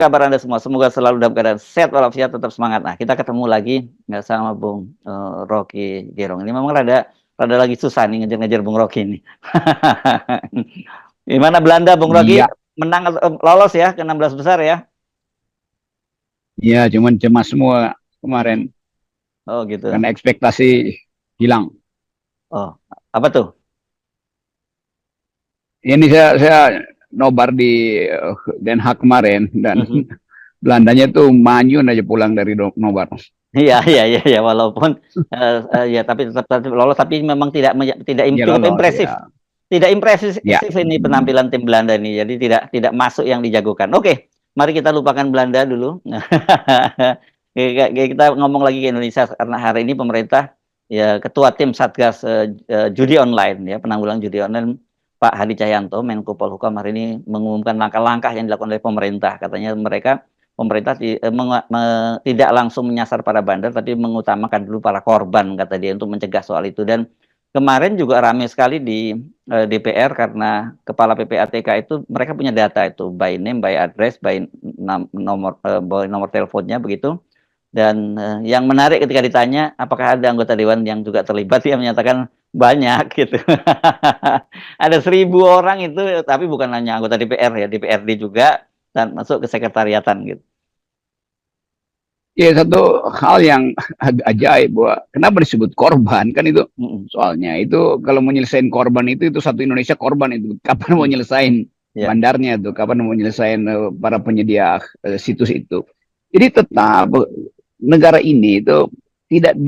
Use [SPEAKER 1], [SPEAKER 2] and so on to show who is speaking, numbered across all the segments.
[SPEAKER 1] Kabar Anda semua? Semoga selalu dalam keadaan sehat walafiat, tetap semangat. Nah, kita ketemu lagi nggak sama Bung Rocky Gerong. Ini memang rada rada lagi susah nih ngejar-ngejar Bung Rocky ini. Gimana Belanda, Bung Rocky
[SPEAKER 2] Iya,
[SPEAKER 1] menang atau lolos ya ke 16 besar ya?
[SPEAKER 2] iya, cuman cemas semua kemarin
[SPEAKER 1] Hmm. Oh gitu.
[SPEAKER 2] karena ekspektasi hilang.
[SPEAKER 1] Oh, apa tuh?
[SPEAKER 2] Ini saya nobar di Den Haag kemarin dan
[SPEAKER 1] Mhm.
[SPEAKER 2] Belandanya tuh manyun aja pulang dari nobar.
[SPEAKER 1] Iya, iya, iya, iya, walaupun ya tapi tetap lolos, tapi memang tidak
[SPEAKER 2] Dia
[SPEAKER 1] cukup
[SPEAKER 2] lolos
[SPEAKER 1] impresif.
[SPEAKER 2] ya.
[SPEAKER 1] Tidak impresif
[SPEAKER 2] Ya.
[SPEAKER 1] ini penampilan tim Belanda ini. Jadi tidak masuk yang dijagokan. Oke, mari kita lupakan Belanda dulu. Kita ngomong lagi ke Indonesia karena hari ini pemerintah ya ketua tim Satgas judi online ya, penanggulangan judi online Pak Hadi Cahyanto Menko Polhukam hari ini mengumumkan langkah-langkah yang dilakukan oleh pemerintah. Katanya pemerintah tidak langsung menyasar para bandar tapi mengutamakan dulu para korban kata dia untuk mencegah soal itu. Dan kemarin juga ramai sekali di DPR karena kepala PPATK itu mereka punya data itu by name, by address, by nomor teleponnya begitu. Dan yang menarik ketika ditanya apakah ada anggota dewan yang juga terlibat, dia menyatakan banyak gitu. Ada 1.000 orang itu, tapi bukan hanya anggota DPR ya, DPRD juga dan masuk ke sekretariatan gitu.
[SPEAKER 2] Ya, satu hal yang agak ajaib bahwa kenapa disebut korban kan itu
[SPEAKER 1] Mm-mm.
[SPEAKER 2] soalnya itu kalau mau nyelesain korban itu satu Indonesia korban itu kapan mau
[SPEAKER 1] Mm.
[SPEAKER 2] nyelesain
[SPEAKER 1] Ya.
[SPEAKER 2] bandarnya tuh kapan mau nyelesain para penyedia situs itu. Jadi tetap negara ini itu tidak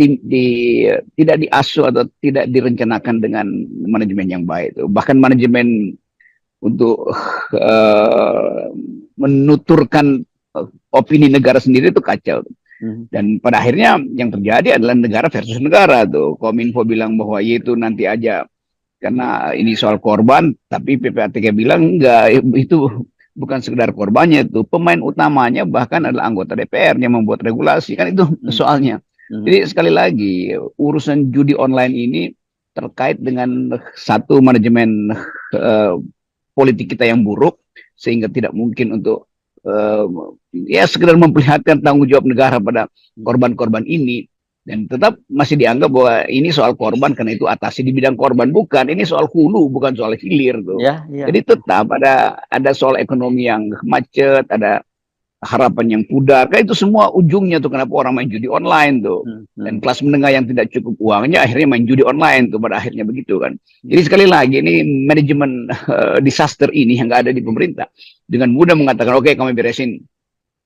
[SPEAKER 2] tidak diasuh atau tidak direncanakan dengan manajemen yang baik itu. Bahkan manajemen untuk uh, menuturkan opini negara sendiri itu kacau.
[SPEAKER 1] Mhm.
[SPEAKER 2] Dan pada akhirnya yang terjadi adalah negara versus negara tuh. Kominfo bilang bahwa ya itu nanti aja karena ini soal korban, tapi PPATK bilang enggak, itu bukan sekedar korbannya itu pemain utamanya bahkan adalah anggota DPR yang membuat regulasi kan itu
[SPEAKER 1] Mhm.
[SPEAKER 2] soalnya.
[SPEAKER 1] Mhm.
[SPEAKER 2] Jadi sekali lagi urusan judi online ini terkait dengan satu manajemen uh, politik kita yang buruk sehingga tidak mungkin untuk uh, ya sekedar memperlihatkan tanggung jawab negara pada korban-korban ini dan tetap masih dianggap bahwa ini soal korban karena itu atasi di bidang korban bukan ini soal hulu bukan soal hilir tuh.
[SPEAKER 1] Ya,
[SPEAKER 2] Jadi
[SPEAKER 1] ya.
[SPEAKER 2] tetap ada soal ekonomi yang macet, ada harapan yang pudar. Kan itu semua ujungnya tuh kenapa orang main judi online tuh.
[SPEAKER 1] Mhm.
[SPEAKER 2] Dan
[SPEAKER 1] Mhm.
[SPEAKER 2] kelas menengah yang tidak cukup uangnya akhirnya main judi online tuh pada akhirnya begitu kan. Jadi
[SPEAKER 1] Mhm.
[SPEAKER 2] sekali lagi ini manajemen disaster ini yang nggak ada di pemerintah dengan mudah mengatakan oke kami beresin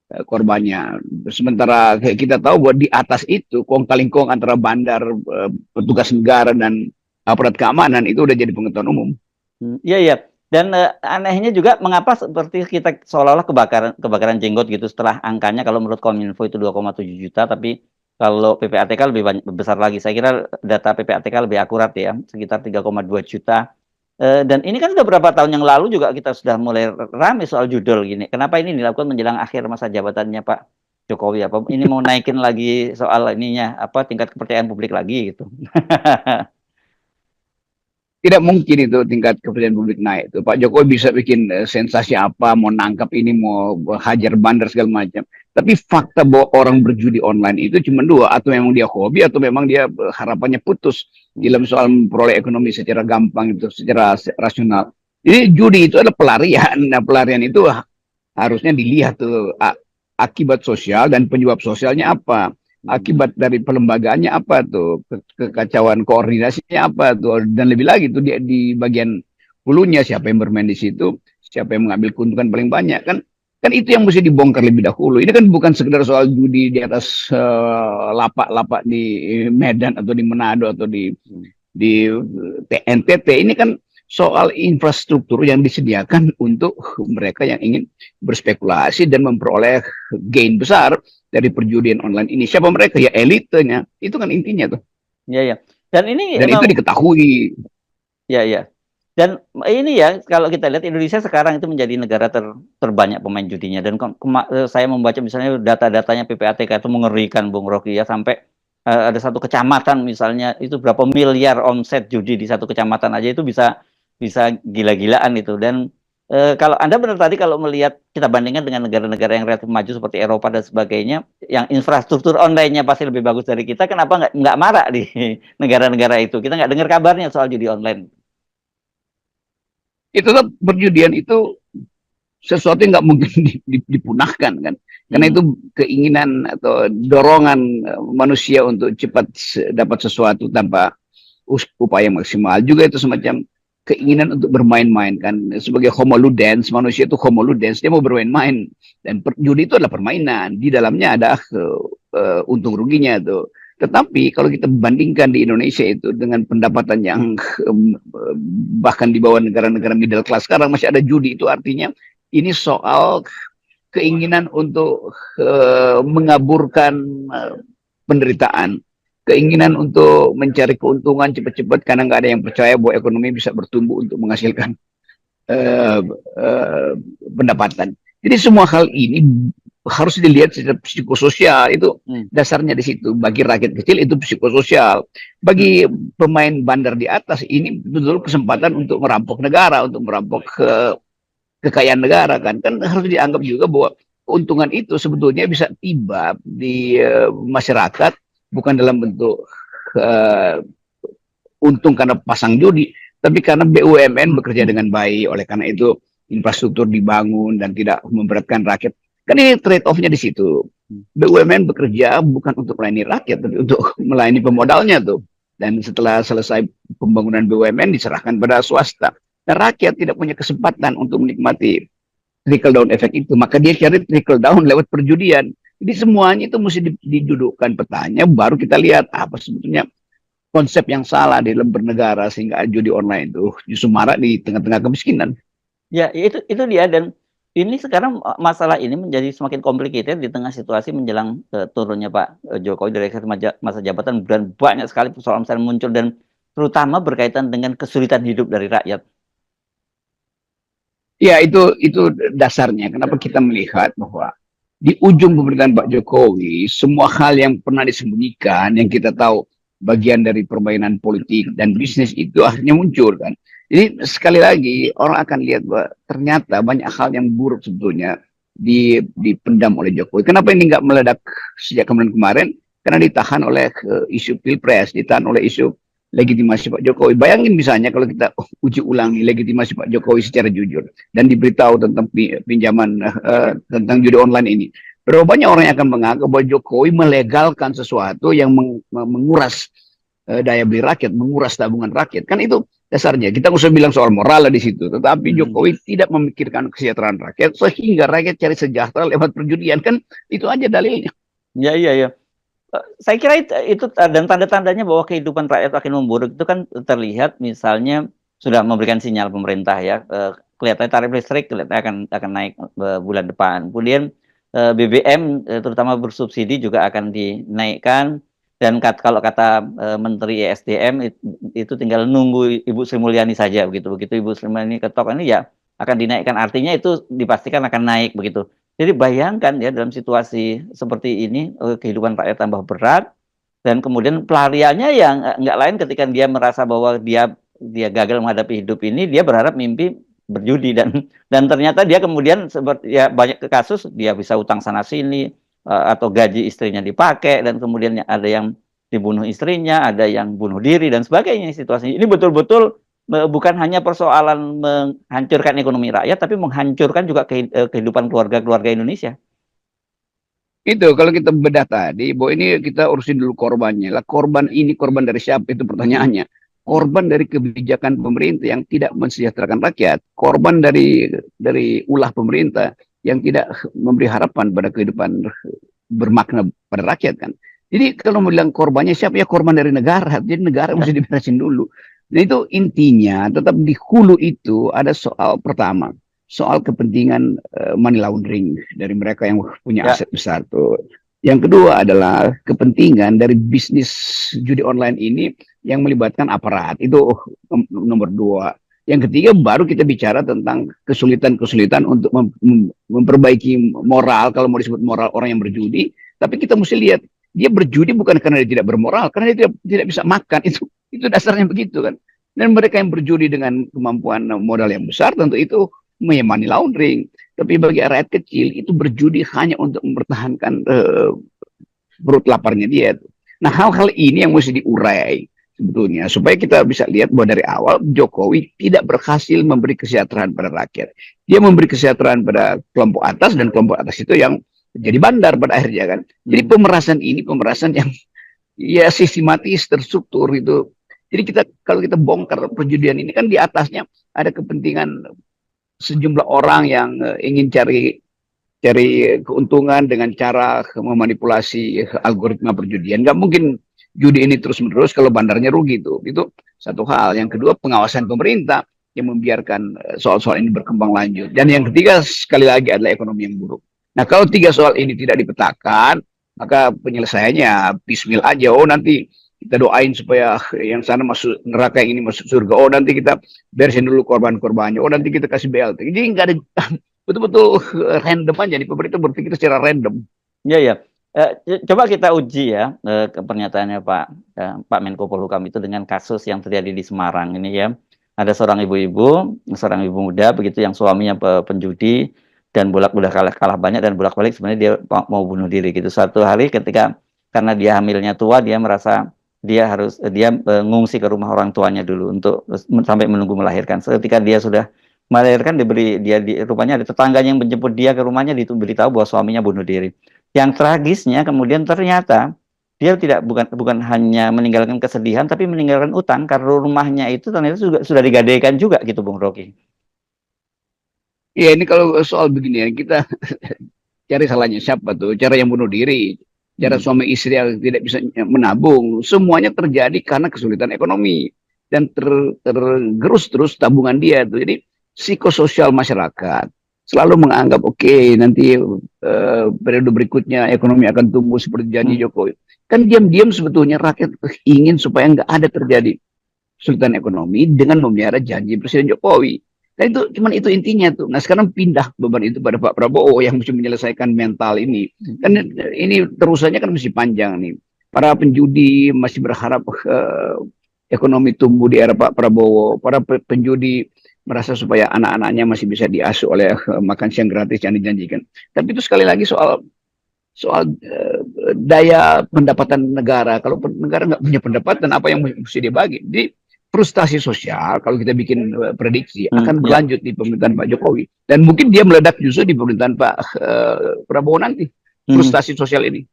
[SPEAKER 2] korbannya. Sementara kita tahu bahwa di atas itu kong kali kong antara bandar, petugas negara dan aparat keamanan itu udah jadi pengetahuan umum.
[SPEAKER 1] Iya, iya. Dan anehnya juga mengapa seperti kita seolah-olah kebakaran kebakaran jenggot gitu setelah angkanya kalau menurut Kominfo itu 2,7 juta, tapi kalau PPATK lebih besar lagi. Saya kira data PPATK lebih akurat ya, sekitar 3,2 juta. Dan ini kan sudah berapa tahun yang lalu juga kita sudah mulai ramai soal judul gini. Kenapa ini dilakukan menjelang akhir masa jabatannya Pak Jokowi? Apa ini mau naikin lagi soal ininya apa tingkat kepercayaan publik lagi gitu?
[SPEAKER 2] Tidak mungkin itu tingkat kepercayaan publik naik. Tuh. Pak Jokowi bisa bikin sensasi apa, mau nangkap ini, mau hajar bandar segala macam. Tapi fakta bahwa orang berjudi online itu cuma dua, atau memang dia hobi, atau memang dia harapannya putus dalam soal memperoleh ekonomi secara gampang itu, secara rasional. Jadi judi itu adalah pelarian. Nah, pelarian itu harusnya dilihat tuh akibat sosial dan penyebab sosialnya apa, akibat dari pelembagaannya apa tuh, kekacauan koordinasinya apa tuh, dan lebih lagi tuh di bagian hulunya siapa yang bermain di situ, siapa yang mengambil keuntungan paling banyak kan. Kan itu yang mesti dibongkar lebih dahulu. Ini kan bukan sekedar soal judi di atas lapak-lapak di Medan atau di Manado atau di NTT. Ini kan soal infrastruktur yang disediakan untuk mereka yang ingin berspekulasi dan memperoleh gain besar dari perjudian online ini. Siapa mereka? Ya elitenya. Itu kan intinya tuh.
[SPEAKER 1] Iya, ya. Dan ini
[SPEAKER 2] Dan itu
[SPEAKER 1] emang
[SPEAKER 2] diketahui.
[SPEAKER 1] ya, ya. Dan ini ya kalau kita lihat Indonesia sekarang itu menjadi negara terbanyak pemain judinya dan saya membaca misalnya data-datanya PPATK itu mengerikan Bung Rocky ya sampai ada satu kecamatan misalnya itu berapa miliar omset judi di satu kecamatan aja itu bisa bisa gila-gilaan itu. Dan Kalau Anda benar tadi kalau melihat kita bandingkan dengan negara-negara yang relatif maju seperti Eropa dan sebagainya, yang infrastruktur online-nya pasti lebih bagus dari kita, kenapa nggak marak di negara-negara itu? Kita nggak dengar kabarnya soal judi online.
[SPEAKER 2] Itu tetap perjudian itu sesuatu yang nggak mungkin dipunahkan kan, karena
[SPEAKER 1] Hmm.
[SPEAKER 2] itu keinginan atau dorongan manusia untuk cepat dapat sesuatu tanpa upaya maksimal. Juga itu semacam keinginan untuk bermain-main kan, sebagai homo ludens, manusia itu homo ludens, dia mau bermain-main, dan judi itu adalah permainan, di dalamnya ada untung ruginya tuh. Tetapi kalau kita bandingkan di Indonesia itu dengan pendapatan yang bahkan di bawah negara-negara middle class sekarang masih ada judi, itu artinya ini soal keinginan untuk mengaburkan penderitaan, keinginan untuk mencari keuntungan cepat-cepat karena nggak ada yang percaya bahwa ekonomi bisa bertumbuh untuk menghasilkan uh, uh, pendapatan. Jadi semua hal ini harus dilihat secara psikososial, itu
[SPEAKER 1] Hmm.
[SPEAKER 2] dasarnya di situ. Bagi rakyat kecil itu psikososial, bagi pemain bandar di atas ini betul kesempatan untuk merampok negara, untuk merampok kekayaan negara kan. Kan harus dianggap juga bahwa keuntungan itu sebetulnya bisa tiba di masyarakat bukan dalam bentuk uh, untung karena pasang judi, tapi karena BUMN bekerja dengan baik. Oleh karena itu infrastruktur dibangun dan tidak memberatkan rakyat. Kan ini trade off-nya di situ. BUMN bekerja bukan untuk melayani rakyat, tapi untuk melayani pemodalnya tuh. Dan setelah selesai pembangunan BUMN diserahkan pada swasta. Dan rakyat tidak punya kesempatan untuk menikmati trickle down efek itu. Maka dia cari trickle down lewat perjudian. Jadi semuanya itu mesti didudukkan petanya, baru kita lihat apa sebetulnya konsep yang salah di dalam bernegara sehingga judi online itu justru marak di tengah-tengah kemiskinan.
[SPEAKER 1] Ya, itu dia dan ini sekarang masalah ini menjadi semakin complicated di tengah situasi menjelang turunnya Pak Jokowi dari masa jabatan dan banyak sekali persoalan-persoalan muncul dan terutama berkaitan dengan kesulitan hidup dari rakyat.
[SPEAKER 2] Ya, itu dasarnya. Kenapa kita melihat bahwa di ujung pemerintahan Pak Jokowi, semua hal yang pernah disembunyikan, yang kita tahu bagian dari permainan politik dan bisnis itu akhirnya muncul kan. Jadi sekali lagi orang akan lihat bahwa ternyata banyak hal yang buruk sebetulnya dipendam oleh Jokowi. Kenapa ini nggak meledak sejak kemarin-kemarin? Karena ditahan oleh isu pilpres, ditahan oleh isu legitimasi Pak Jokowi. Bayangin misalnya kalau kita uji ulangi legitimasi Pak Jokowi secara jujur dan diberitahu tentang pinjaman tentang judi online ini. Berapa banyak orang yang akan menganggap bahwa Jokowi melegalkan sesuatu yang menguras daya beli rakyat, menguras tabungan rakyat. Kan itu dasarnya. Kita nggak usah bilang soal moral di situ. Tetapi Jokowi tidak memikirkan kesejahteraan rakyat sehingga rakyat cari sejahtera lewat perjudian. Kan itu aja dalilnya.
[SPEAKER 1] Ya, iya, ya. Saya kira itu dan tanda-tandanya bahwa kehidupan rakyat akan memburuk itu kan terlihat misalnya sudah memberikan sinyal pemerintah ya, kelihatannya tarif listrik kelihatannya akan naik bulan depan. Kemudian BBM terutama bersubsidi juga akan dinaikkan dan kalau kata Menteri ESDM itu tinggal nunggu Ibu Sri Mulyani saja begitu. Begitu Ibu Sri Mulyani ketok ini ya akan dinaikkan. Artinya itu dipastikan akan naik begitu. Jadi bayangkan ya dalam situasi seperti ini kehidupan rakyat tambah berat dan kemudian pelariannya yang nggak lain ketika dia merasa bahwa dia gagal menghadapi hidup ini, dia berharap mimpi berjudi dan ternyata dia kemudian seperti ya banyak kasus dia bisa utang sana sini atau gaji istrinya dipakai dan kemudian ada yang dibunuh istrinya, ada yang bunuh diri dan sebagainya situasi. Ini betul-betul bukan hanya persoalan menghancurkan ekonomi rakyat, tapi menghancurkan juga kehidupan keluarga-keluarga Indonesia.
[SPEAKER 2] Itu kalau kita bedah tadi, bahwa ini kita urusin dulu korbannya. Lah korban ini korban dari siapa? Itu pertanyaannya. Korban dari kebijakan pemerintah yang tidak mensejahterakan rakyat. Korban dari ulah pemerintah yang tidak memberi harapan pada kehidupan bermakna pada rakyat kan. Jadi kalau mau bilang korbannya siapa, ya korban dari negara. Jadi negara mesti diberesin dulu. Nah itu intinya, tetap di hulu itu ada soal pertama, soal kepentingan money laundering dari mereka yang punya
[SPEAKER 1] Ya,
[SPEAKER 2] aset besar tuh. Yang kedua adalah kepentingan dari bisnis judi online ini yang melibatkan aparat. Itu nomor dua. Yang ketiga baru kita bicara tentang kesulitan-kesulitan untuk memperbaiki moral, kalau mau disebut moral orang yang berjudi. Tapi kita mesti lihat dia berjudi bukan karena dia tidak bermoral, karena dia tidak bisa makan. Itu dasarnya begitu kan. Dan mereka yang berjudi dengan kemampuan modal yang besar tentu itu money laundering. Tapi bagi rakyat kecil itu berjudi hanya untuk mempertahankan perut laparnya dia. Nah, hal-hal ini yang mesti diurai sebetulnya supaya kita bisa lihat bahwa dari awal Jokowi tidak berhasil memberi kesejahteraan pada rakyat. Dia memberi kesejahteraan pada kelompok atas, dan kelompok atas itu yang jadi bandar pada akhirnya kan. Jadi pemerasan ini pemerasan yang ya sistematis, terstruktur itu. Jadi kalau kita bongkar perjudian ini kan di atasnya ada kepentingan sejumlah orang yang ingin cari cari keuntungan dengan cara memanipulasi algoritma perjudian. Nggak mungkin judi ini terus-menerus kalau bandarnya rugi itu. Itu satu hal. Yang kedua, pengawasan pemerintah yang membiarkan soal-soal ini berkembang lanjut. Dan yang ketiga, sekali lagi adalah ekonomi yang buruk. Nah, kalau tiga soal ini tidak dipetakan, maka penyelesaiannya piecemeal aja. Oh, nanti kita doain supaya yang sana masuk neraka, yang ini masuk surga. Oh, nanti kita beresin dulu korban-korbannya. Oh, nanti kita kasih BLT. Jadi nggak ada betul-betul random aja nih, pemerintah berpikir secara random.
[SPEAKER 1] Ya, ya. Coba kita uji ya pernyataannya Pak Menko Polhukam itu dengan kasus yang terjadi di Semarang ini ya. Ada seorang ibu-ibu muda begitu yang suaminya penjudi dan bolak-balik kalah banyak, dan bolak-balik sebenarnya dia mau bunuh diri gitu. Suatu hari ketika karena dia hamilnya tua, dia merasa dia ngungsi ke rumah orang tuanya dulu untuk sampai menunggu melahirkan. Ketika dia sudah melahirkan, rupanya ada tetangganya yang menjemput dia ke rumahnya, diberitahu bahwa suaminya bunuh diri. Yang tragisnya kemudian ternyata dia bukan hanya meninggalkan kesedihan, tapi meninggalkan utang karena rumahnya itu ternyata juga sudah digadaikan juga gitu, Bung Rocky.
[SPEAKER 2] Ya, ini kalau soal begini ya, kita cari salahnya siapa tuh? Cara yang bunuh diri, cara suami istri yang tidak bisa menabung, semuanya terjadi karena kesulitan ekonomi dan tergerus terus tabungan dia tuh. Jadi psikososial masyarakat selalu menganggap nanti periode berikutnya ekonomi akan tumbuh seperti janji Jokowi. Kan diam-diam sebetulnya rakyat ingin supaya nggak ada terjadi kesulitan ekonomi dengan memelihara janji Presiden Jokowi. Nah, itu intinya tuh. Nah, sekarang pindah beban itu pada Pak Prabowo yang mesti menyelesaikan mental ini. Kan ini terusannya kan masih panjang nih. Para penjudi masih berharap ekonomi tumbuh di era Pak Prabowo. Para penjudi merasa supaya anak-anaknya masih bisa diasuh oleh makan siang gratis yang dijanjikan. Tapi itu sekali lagi soal daya pendapatan negara. Kalau negara nggak punya pendapatan, apa yang mesti dia bagi? Jadi frustasi sosial kalau kita bikin prediksi akan berlanjut di pemerintahan Pak Jokowi, dan mungkin dia meledak justru di pemerintahan Pak Prabowo nanti, frustasi sosial ini.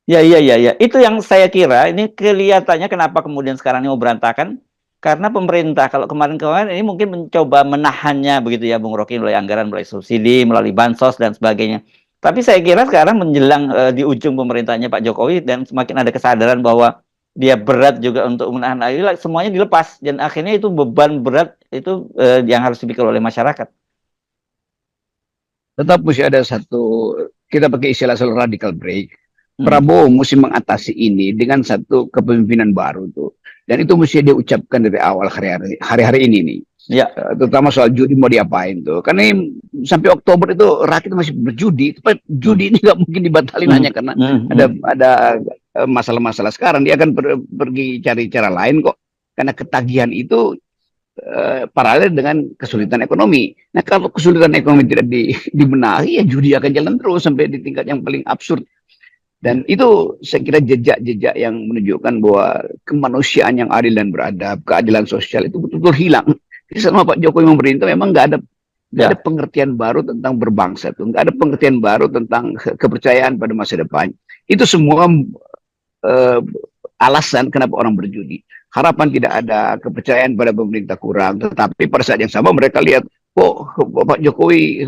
[SPEAKER 1] Ya, itu yang saya kira ini kelihatannya kenapa kemudian sekarang ini mau berantakan, karena pemerintah kalau kemarin-kemarin ini mungkin mencoba menahannya begitu ya Bung Rocky, melalui anggaran, melalui subsidi, melalui bansos dan sebagainya. Tapi saya kira sekarang menjelang di ujung pemerintahnya Pak Jokowi dan semakin ada kesadaran bahwa dia berat juga untuk menahan air, semuanya dilepas dan akhirnya itu beban berat itu yang harus dipikul oleh masyarakat.
[SPEAKER 2] Tetap mesti ada satu, kita pakai istilah radical break. Prabowo mesti mengatasi ini dengan satu kepemimpinan baru tuh, dan itu mesti diucapkan dari awal hari-hari ini nih. Ya, terutama soal judi mau diapain tuh, karena sampai Oktober itu rakyat masih berjudi. Tapi judi ini nggak mungkin dibatalin hanya karena ada masalah-masalah sekarang. Dia akan pergi cari cara lain kok, karena ketagihan itu paralel dengan kesulitan ekonomi. Nah, kalau kesulitan ekonomi tidak dibenahi, ya judi akan jalan terus sampai di tingkat yang paling absurd. Dan itu saya kira jejak-jejak yang menunjukkan bahwa kemanusiaan yang adil dan beradab, keadilan sosial itu betul-betul hilang. Jadi selama Pak Jokowi memerintah memang nggak ada pengertian baru tentang berbangsa tuh, nggak ada pengertian baru tentang kepercayaan pada masa depan. Itu semua alasan kenapa orang berjudi. Harapan tidak ada, kepercayaan pada pemerintah kurang. Tetapi pada saat yang sama mereka lihat, Pak Jokowi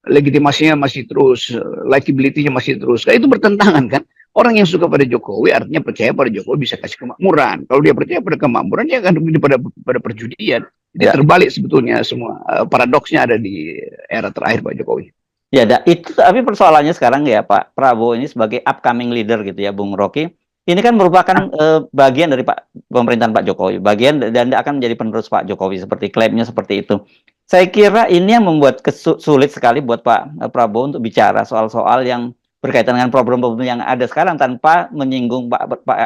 [SPEAKER 2] legitimasinya masih terus, likability-nya masih terus. Itu bertentangan kan? Orang yang suka pada Jokowi artinya percaya pada Jokowi bisa kasih kemakmuran. Kalau dia percaya pada kemakmuran, dia akan rugi pada perjudian. Jadi terbalik sebetulnya semua. Paradoksnya ada di era terakhir Pak Jokowi.
[SPEAKER 1] Ya, itu tapi persoalannya sekarang ya Pak Prabowo ini sebagai upcoming leader gitu ya Bung Rocky. Ini kan merupakan bagian dari pemerintahan Pak Jokowi, bagian dan akan menjadi penerus Pak Jokowi, seperti klaimnya seperti itu. Saya kira ini yang membuat sulit sekali buat Pak Prabowo untuk bicara soal-soal yang berkaitan dengan problem-problem yang ada sekarang tanpa menyinggung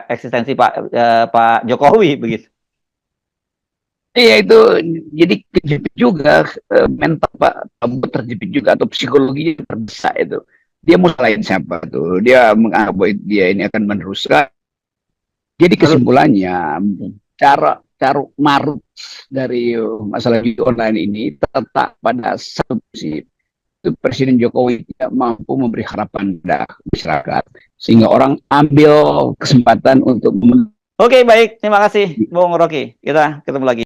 [SPEAKER 1] eksistensi Pak Jokowi begitu.
[SPEAKER 2] Iya itu jadi kejepit juga mental Pak Prabowo terjepit juga atau psikologinya terdesak itu. Dia mau salahin siapa tuh? Dia menganggap bahwa dia ini akan meneruskan. Jadi
[SPEAKER 1] Lalu,
[SPEAKER 2] kesimpulannya cara cara marut dari masalah judi online ini terletak pada satu prinsip. Itu Presiden Jokowi tidak mampu memberi harapan pada masyarakat sehingga orang ambil kesempatan untuk
[SPEAKER 1] oke, baik. Terima kasih, Bung Rocky. Kita ketemu lagi.